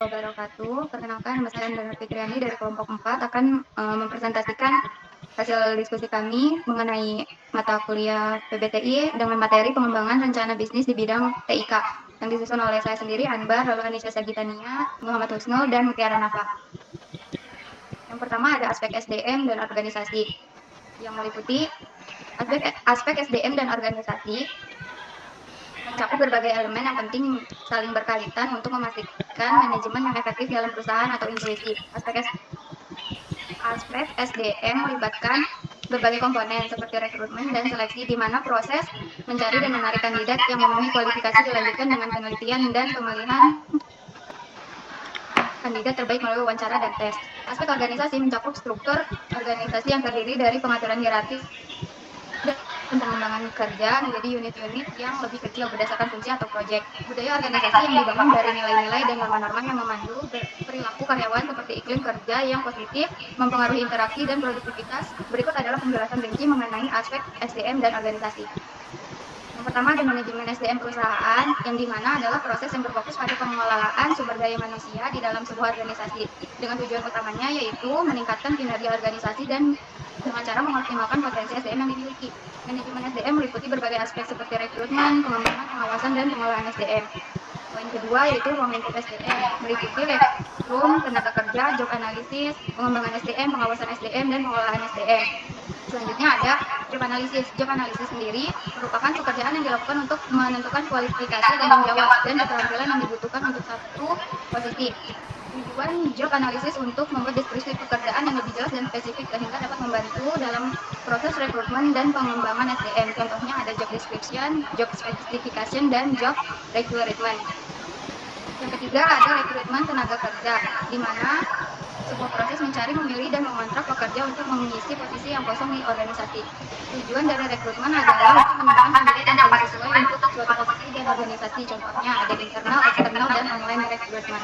Wabarakatuh. Perkenalkan, nama saya Andana Fitriani dari kelompok 4 akan mempresentasikan hasil diskusi kami mengenai mata kuliah PBTI dengan materi pengembangan rencana bisnis di bidang TIK yang disusun oleh saya sendiri, Anbar, lalu Anisha Sagitania, Muhammad Husnul, dan Mutiara Nafa. Yang pertama ada aspek SDM dan organisasi yang meliputi aspek SDM dan organisasi mencakup berbagai elemen yang penting saling berkaitan untuk memastikan manajemen yang efektif dalam perusahaan atau inklusif. Aspek SDM melibatkan berbagai komponen seperti rekrutmen dan seleksi, di mana proses mencari dan menarik kandidat yang memenuhi kualifikasi dilanjutkan dengan penelitian dan pemilihan kandidat terbaik melalui wawancara dan tes. Aspek organisasi mencakup struktur organisasi yang terdiri dari pengaturan hierarki dan pengembangan kerja menjadi unit-unit yang lebih kecil berdasarkan fungsi atau proyek. Budaya organisasi yang dibangun dari nilai-nilai dan norma-norma yang memandu perilaku karyawan seperti iklim kerja yang positif, mempengaruhi interaksi dan produktivitas. Berikut adalah penjelasan rinci mengenai aspek SDM dan organisasi. Yang pertama ada manajemen SDM perusahaan, yang dimana adalah proses yang berfokus pada pengelolaan sumber daya manusia di dalam sebuah organisasi, dengan tujuan utamanya yaitu meningkatkan kinerja organisasi dan dengan cara mengoptimalkan potensi SDM yang dimiliki. Manajemen SDM meliputi berbagai aspek seperti rekrutmen, pengembangan, pengawasan, dan pengelolaan SDM. Poin kedua yaitu ruang lingkup SDM, meliputi rekrut, tenaga kerja, job analisis, pengembangan SDM, pengawasan SDM, dan pengelolaan SDM. Selanjutnya ada job analisis. Job analisis sendiri merupakan pekerjaan yang dilakukan untuk menentukan kualifikasi, tanggung jawab, dan keterampilan yang dibutuhkan untuk satu posisi. Tujuan job analisis untuk membuat deskripsi pekerjaan yang lebih jelas dan spesifik sehingga dapat membantu dalam proses rekrutmen dan pengembangan SDM. Contohnya ada job description, job specification, dan job recruitment. Yang ketiga ada rekrutmen tenaga kerja, di mana sebuah proses mencari, memilih, dan mengontrak pekerja untuk mengisi posisi yang kosong di organisasi. Tujuan dari rekrutmen adalah untuk menemukan kandidat yang paling sesuai untuk suatu posisi di organisasi. Contohnya ada internal, eksternal, dan online rekrutmen.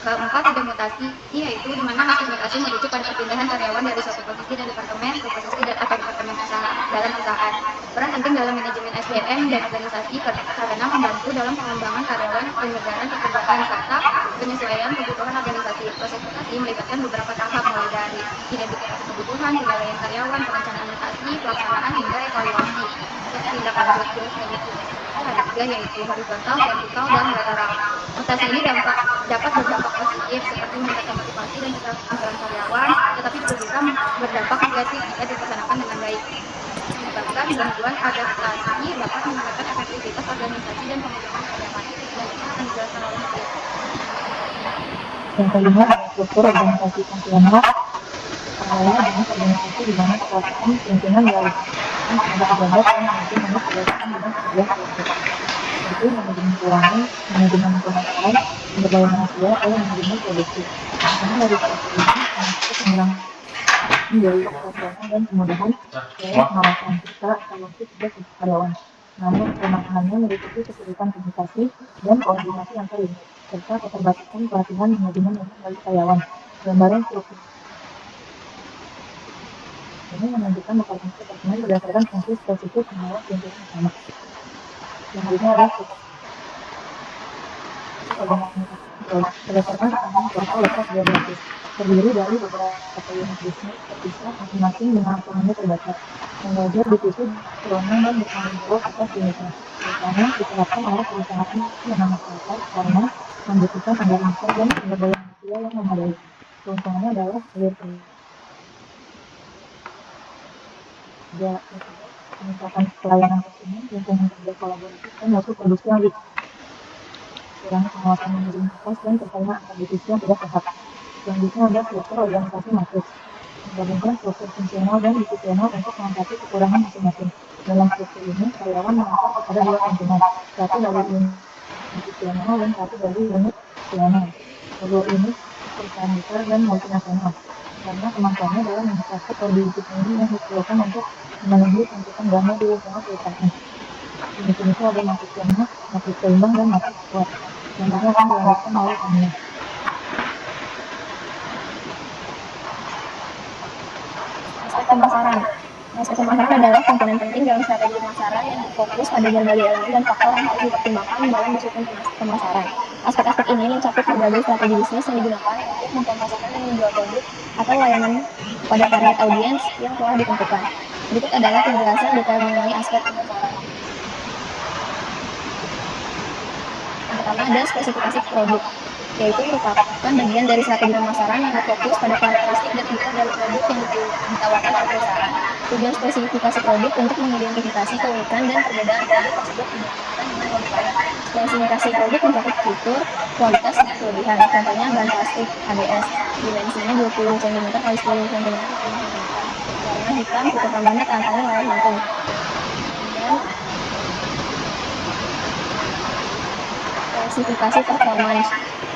Yang keempat ada mutasi, yaitu di mana hasil mutasi merujuk pada perpindahan karyawan dari suatu posisi dan departemen ke posisi dan atau departemen dalam perusahaan. Peran penting dalam manajemen SDM dan organisasi karena membantu dalam pengembangan karyawan, penyegaran pekerjaan, serta penyesuaian kebutuhan organisasi. Proses mutasi melibatkan beberapa tahap, mulai dari identifikasi kebutuhan, penilaian karyawan, perencanaan mutasi, pelaksanaan, hingga evaluasi. Dan tindakan lanjut ada tiga, yaitu horizontal, vertikal, dan lateral. Mutasi ini dapat berdampak positif seperti meningkatkan motivasi dan keterampilan karyawan, tetapi juga bisa berdampak negatif jika dilaksanakan dengan baik. Menyebabkan gangguan adaptasi dapat meningkatkan efektivitas organisasi dan pengembangan karyawan. Selanjutnya akan dijelaskan oleh Mutia. Yang kelima adalah struktur organisasi fungsional. Awalnya jenis organisasi di mana kekuasaan pimpinan dialihkan kepada pejabat yang memiliki menit berdasarkan bidang pekerjaan tersebut, seperti manajemen keuangan, manajemen pemasaran, sumber daya manusia, atau manajemen produksi. Karena dari struktur ini termasuk penggunaan biaya operasional dan kemudahan dalam pengawasan serta evaluasi tugas karyawan. Namun kelemahannya meliputi kesulitan komunikasi dan koordinasi antar unit, serta keterbatasan pelatihan manajemen untuk bagi karyawan. Gambaran struktur ini menunjukkan departemen berdasarkan fungsi spesifik menolak pimpinan utama. Selanjutnya adalah berdasarkan tekanan kuota lepas geografis, terdiri dari beberapa unit bisnis terpisah masing-masing dengan otonomi terbatas, yang wajar dipimpin berwenang dan bertanggung jawab atas unitnya. Biasanya diterapkan oleh perusahaan memanfaatkan karena membutuhkan anggaran besar dan sumber daya manusia yang memadai. Keuntungannya adalah hilir kerja peningkatan pelayanan konsumen, lingkungan kerja kolaboratif, dan mutu produksi yang lebih kurang pengawasan manajemen kos dan persaingan antar divisi yang tidak sehat. Selanjutnya ada struktur organisasi matriks, menggabungkan struktur fungsional dan divisional untuk melengkapi kekurangan masing-masing. Dalam struktur ini, karyawan mengacu kepada dua pimpinan, satu dari unit divisional dan satu dari unit fungsional. Kedua unit perusahaan besar dan multinasional, karena kemampuannya dalam mencapai koordinasi yang diperlukan untuk memenuhi tuntutan dana di lingkungan perusahaan. Jenis-jenisnya ada matrik lemah, matrik seimbang, dan matrik kuat. Selanjutnya akan dilanjutkan oleh Tania. Aspek pemasaran. Aspek pemasaran adalah komponen penting dalam strategi pemasaran yang berfokus pada berbagai elemen dan faktor yang harus dipertimbangkan dalam disiplin pemasaran. Aspek-aspek ini mencakup berbagai strategi bisnis yang digunakan untuk mempromosikan dan menjual produk atau layanan kepada target audiens yang telah ditentukan. Berikut adalah penjelasan detail mengenai aspek pemasaran. Yang pertama ada spesifikasi produk, yaitu merupakan bagian dari strategi pemasaran yang berfokus pada karakteristik dan fitur dari produk yang ditawarkan oleh perusahaan. Tujuan spesifikasi produk untuk mengidentifikasi keunikan dan perbedaan produk tersebut dibandingkan dengan produk lain. Spesifikasi produk mencakup fitur, kualitas, dan kelebihan. Contohnya bahan plastik ABS, dimensinya 20 cm x 10 cm x 5 cm, warna hitam, fitur tambahnya tahan layar gantung. Kemudian spesifikasi performance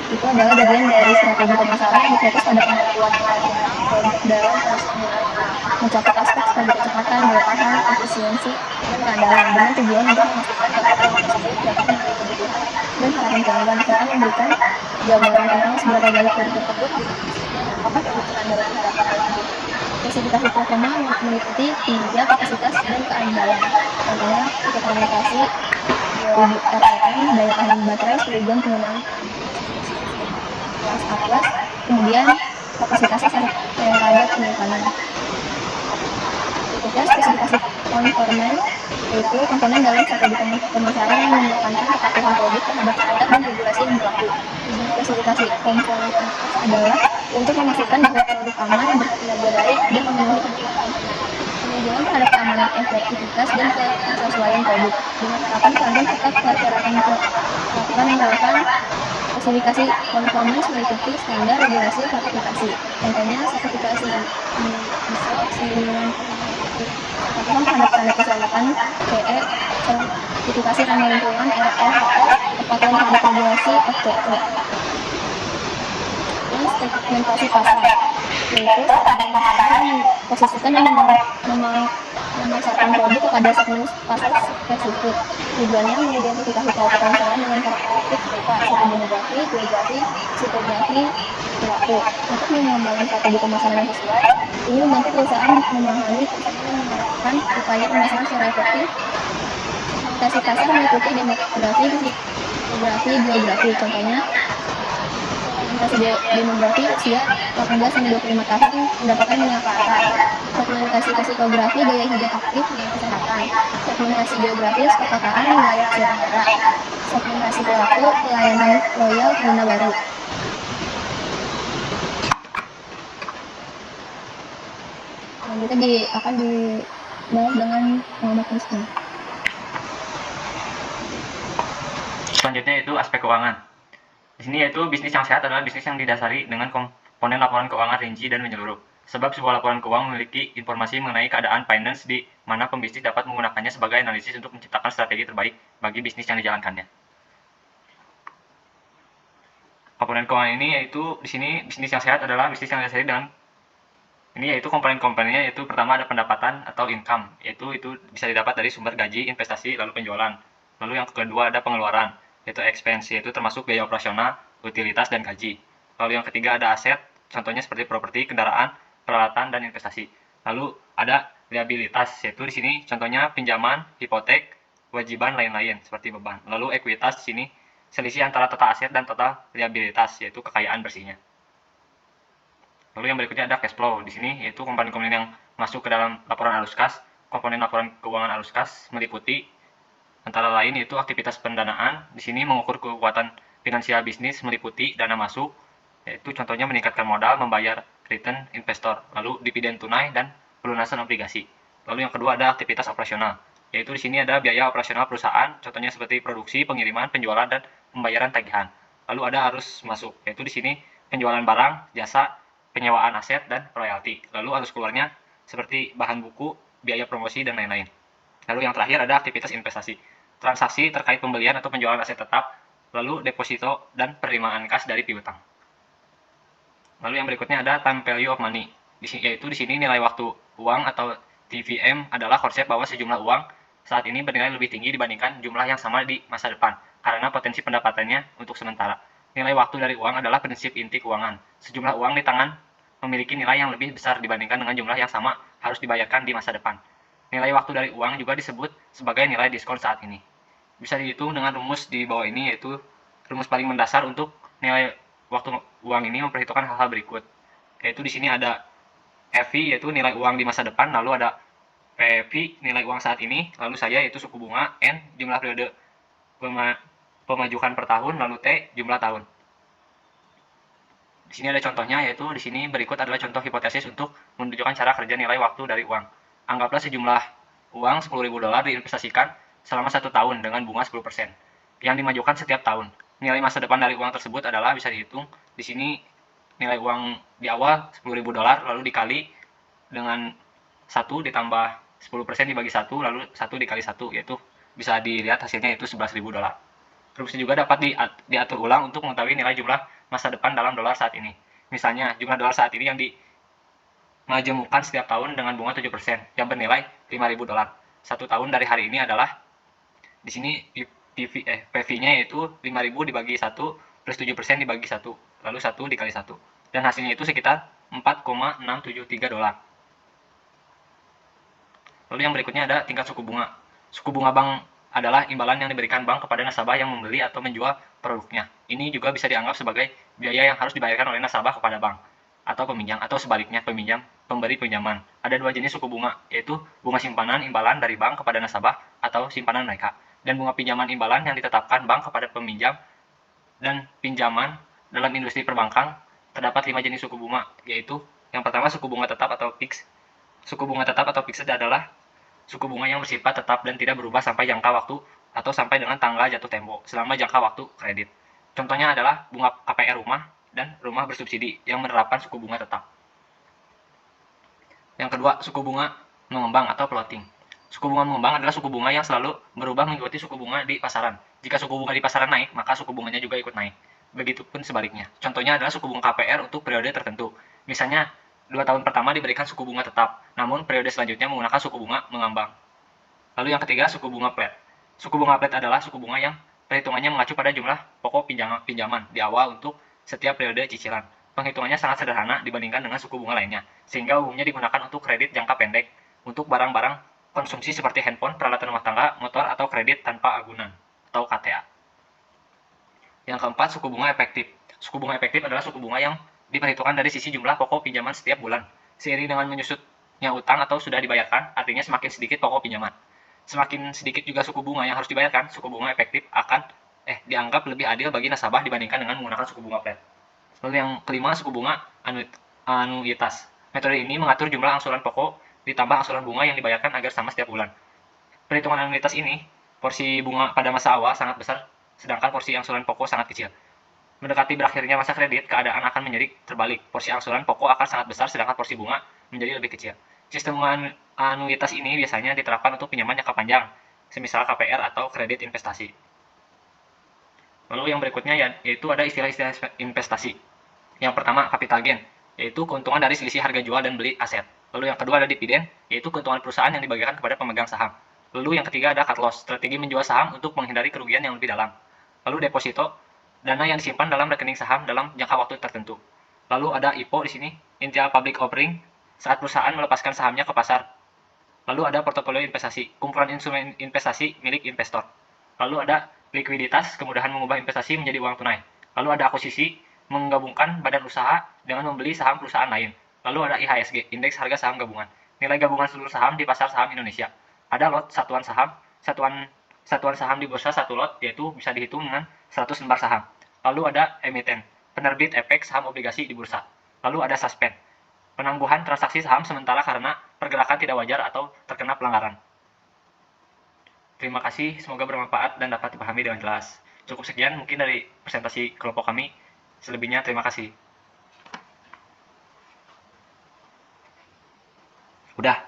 itu adalah bagian dari strategi pemasaran yang berfokus pada kemampuan operasional produk dalam kondisi penggunaan normal, mencakup aspek seperti kecepatan, daya tahan, efisiensi, dan keandalan, dengan tujuan untuk memastikan bahwa produk tersebut dapat memenuhi kebutuhan dan harapan pelanggan, serta memberikan gambaran tentang seberapa baik produk tersebut diproduksi dan apakah produk standar yang diharapkan oleh pengguna. Spesifikasi performa meliputi 3 kapasitas dan keandalan, contohnya kecepatan rotasi 2000 rpm, daya tahan baterai 10 jam penggunaan efisiensi kelas A+, kemudian kapasitasnya 1 terawatt penyimpanan. Berikutnya spesifikasi konforman, yaitu komponen dalam strategi pemasaran yang menekankan kepatuhan produk terhadap standar dan regulasi yang berlaku. Tujuan spesifikasi konformitas adalah untuk memastikan bahwa produk aman, berkinerja baik, dan memenuhi kebutuhan konsumen. Peninjauan terhadap keamanan, efektivitas, dan kesesuaian produk, dengan harapan pelanggan suka persyaratan peraturan yang relevan. Spesifikasi konformans meliputi standar, regulasi, sertifikasi. Contohnya sertifikasi ISO 9001, kepatuhan terhadap standar keselamatan CE, sertifikasi ramah lingkungan RRHS, kepatuhan terhadap regulasi FCC. Dan segmentasi pasar, yaitu strategi pemasaran yang memposisikan dan memasarkan produk kepada segmen pasar spesifik. Tujuannya mengidentifikasi kelompok konsumen dengan karakteristik serupa, suku demografi, geografi, psikografi, perilaku. Untuk mengembangkan strategi pemasaran yang sesuai, ini membantu perusahaan memahami konsumen dan mengarahkan upaya pemasaran secara efektif. Segmentasi pasar meliputi demografi, psikografi, geografi. Contohnya segmentasi demografi usia 18-25 tahun, pendapatan menengah ke atas. Segmentasi psikografi gaya hidup aktif dan kesehatan. Segmentasi geografis kepekaan wilayah Asia Tenggara. Segmentasi perilaku pelayanan loyal pengguna baru. Selanjutnya akan dibahas dengan Muhammad Miskin. Selanjutnya itu aspek keuangan. Di sini yaitu bisnis yang sehat adalah bisnis yang didasari dengan komponen laporan keuangan rinci dan menyeluruh. Sebab sebuah laporan keuangan memiliki informasi mengenai keadaan finance di mana pembisnis dapat menggunakannya sebagai analisis untuk menciptakan strategi terbaik bagi bisnis yang dijalankannya. Komponen keuangan ini yaitu di sini bisnis yang sehat adalah bisnis yang didasari dengan ini yaitu komponen-komponennya, yaitu pertama ada pendapatan atau income, yaitu itu bisa didapat dari sumber gaji, investasi, lalu penjualan. Lalu yang kedua ada pengeluaran, yaitu expense, yaitu termasuk biaya operasional, utilitas, dan gaji. Lalu yang ketiga ada aset, contohnya seperti properti, kendaraan, peralatan, dan investasi. Lalu ada liabilitas, yaitu di sini contohnya pinjaman, hipotek, kewajiban lain-lain seperti beban. Lalu ekuitas di sini selisih antara total aset dan total liabilitas, yaitu kekayaan bersihnya. Lalu yang berikutnya ada cash flow. Di sini yaitu komponen-komponen yang masuk ke dalam laporan arus kas. Komponen laporan keuangan arus kas meliputi antara lain yaitu aktivitas pendanaan. Di sini mengukur kekuatan finansial bisnis meliputi dana masuk, yaitu contohnya meningkatkan modal, membayar return investor, lalu dividen tunai dan pelunasan obligasi. Lalu yang kedua ada aktivitas operasional, yaitu di sini ada biaya operasional perusahaan, contohnya seperti produksi, pengiriman, penjualan, dan pembayaran tagihan. Lalu ada arus masuk, yaitu di sini penjualan barang, jasa, penyewaan aset, dan royalti. Lalu arus keluarnya seperti bahan buku, biaya promosi, dan lain-lain. Lalu yang terakhir ada aktivitas investasi, transaksi terkait pembelian atau penjualan aset tetap, lalu deposito dan penerimaan kas dari piutang. Lalu yang berikutnya ada time value of money, yaitu di sini nilai waktu uang atau TVM adalah konsep bahwa sejumlah uang saat ini bernilai lebih tinggi dibandingkan jumlah yang sama di masa depan karena potensi pendapatannya untuk sementara. Nilai waktu dari uang adalah prinsip inti keuangan. Sejumlah uang di tangan memiliki nilai yang lebih besar dibandingkan dengan jumlah yang sama harus dibayarkan di masa depan. Nilai waktu dari uang juga disebut sebagai nilai diskon saat ini. Bisa dihitung dengan rumus di bawah ini, yaitu rumus paling mendasar untuk nilai waktu uang ini memperhitungkan hal-hal berikut. Yaitu di sini ada FV, yaitu nilai uang di masa depan, lalu ada PV, nilai uang saat ini, lalu saya yaitu suku bunga, N jumlah periode pemajukan per tahun, lalu T jumlah tahun. Di sini ada contohnya, yaitu di sini berikut adalah contoh hipotesis untuk menunjukkan cara kerja nilai waktu dari uang. Anggaplah sejumlah uang $10.000 diinvestasikan selama 1 tahun dengan bunga 10%, yang dimajukan setiap tahun. Nilai masa depan dari uang tersebut adalah bisa dihitung. Di sini nilai uang di awal $10.000 lalu dikali dengan 1 ditambah 10% dibagi 1, lalu 1 dikali 1, yaitu bisa dilihat hasilnya yaitu $11.000. Rumusnya juga dapat diatur ulang untuk mengetahui nilai jumlah masa depan dalam dolar saat ini. Misalnya, jumlah dolar saat ini yang dimajemukkan setiap tahun dengan bunga 7% yang bernilai $5.000. 1 tahun dari hari ini adalah di sini PV-nya yaitu 5.000 dibagi 1 plus 7% dibagi 1, lalu 1 dikali 1. Dan hasilnya itu sekitar $4,673. Lalu yang berikutnya ada tingkat suku bunga. Suku bunga bank adalah imbalan yang diberikan bank kepada nasabah yang membeli atau menjual produknya. Ini juga bisa dianggap sebagai biaya yang harus dibayarkan oleh nasabah kepada bank atau peminjam, atau sebaliknya peminjam pemberi pinjaman. Ada 2 jenis suku bunga, yaitu bunga simpanan imbalan dari bank kepada nasabah atau simpanan mereka, dan bunga pinjaman imbalan yang ditetapkan bank kepada peminjam dan pinjaman dalam industri perbankan. Terdapat 5 jenis suku bunga, yaitu yang pertama suku bunga tetap atau fix. Suku bunga tetap atau fixed adalah suku bunga yang bersifat tetap dan tidak berubah sampai jangka waktu atau sampai dengan tanggal jatuh tempo selama jangka waktu kredit. Contohnya adalah bunga KPR rumah dan rumah bersubsidi yang menerapkan suku bunga tetap. Yang kedua, suku bunga mengembang atau floating. Suku bunga mengembang adalah suku bunga yang selalu berubah mengikuti suku bunga di pasaran. Jika suku bunga di pasaran naik, maka suku bunganya juga ikut naik. Begitupun sebaliknya. Contohnya adalah suku bunga KPR untuk periode tertentu. Misalnya, 2 tahun pertama diberikan suku bunga tetap, namun periode selanjutnya menggunakan suku bunga mengambang. Lalu yang ketiga, suku bunga flat. Suku bunga flat adalah suku bunga yang perhitungannya mengacu pada jumlah pokok pinjaman di awal untuk setiap periode cicilan. Penghitungannya sangat sederhana dibandingkan dengan suku bunga lainnya, sehingga umumnya digunakan untuk kredit jangka pendek untuk barang-barang konsumsi seperti handphone, peralatan rumah tangga, motor, atau kredit tanpa agunan atau KTA. Yang keempat, suku bunga efektif. Suku bunga efektif adalah suku bunga yang diperhitungkan dari sisi jumlah pokok pinjaman setiap bulan. Seiring dengan menyusutnya utang atau sudah dibayarkan, artinya semakin sedikit pokok pinjaman. Semakin sedikit juga suku bunga yang harus dibayarkan, suku bunga efektif akan dianggap lebih adil bagi nasabah dibandingkan dengan menggunakan suku bunga flat. Lalu yang kelima, suku bunga anuitas. Metode ini mengatur jumlah angsuran pokok ditambah angsuran bunga yang dibayarkan agar sama setiap bulan. Perhitungan anuitas ini, porsi bunga pada masa awal sangat besar, sedangkan porsi angsuran pokok sangat kecil. Mendekati berakhirnya masa kredit, keadaan akan menjadi terbalik. Porsi angsuran pokok akan sangat besar, sedangkan porsi bunga menjadi lebih kecil. Sistem anuitas ini biasanya diterapkan untuk pinjaman jangka panjang, semisal KPR atau kredit investasi. Lalu yang berikutnya yaitu ada istilah-istilah investasi. Yang pertama, capital gain, yaitu keuntungan dari selisih harga jual dan beli aset. Lalu yang kedua ada dividen, yaitu keuntungan perusahaan yang dibagikan kepada pemegang saham. Lalu yang ketiga ada cut loss, strategi menjual saham untuk menghindari kerugian yang lebih dalam. Lalu deposito, dana yang disimpan dalam rekening saham dalam jangka waktu tertentu. Lalu ada IPO di sini, Initial Public Offering, saat perusahaan melepaskan sahamnya ke pasar. Lalu ada portofolio investasi, kumpulan instrumen investasi milik investor. Lalu ada likuiditas, kemudahan mengubah investasi menjadi uang tunai. Lalu ada akuisisi, menggabungkan badan usaha dengan membeli saham perusahaan lain. Lalu ada IHSG, indeks harga saham gabungan, nilai gabungan seluruh saham di pasar saham Indonesia. Ada lot satuan saham, satuan saham di bursa satu lot, yaitu bisa dihitung dengan 100 lembar saham. Lalu ada emiten, penerbit efek saham obligasi di bursa. Lalu ada suspend, penangguhan transaksi saham sementara karena pergerakan tidak wajar atau terkena pelanggaran. Terima kasih, semoga bermanfaat dan dapat dipahami dengan jelas. Cukup sekian mungkin dari presentasi kelompok kami. Selebihnya terima kasih. Udah.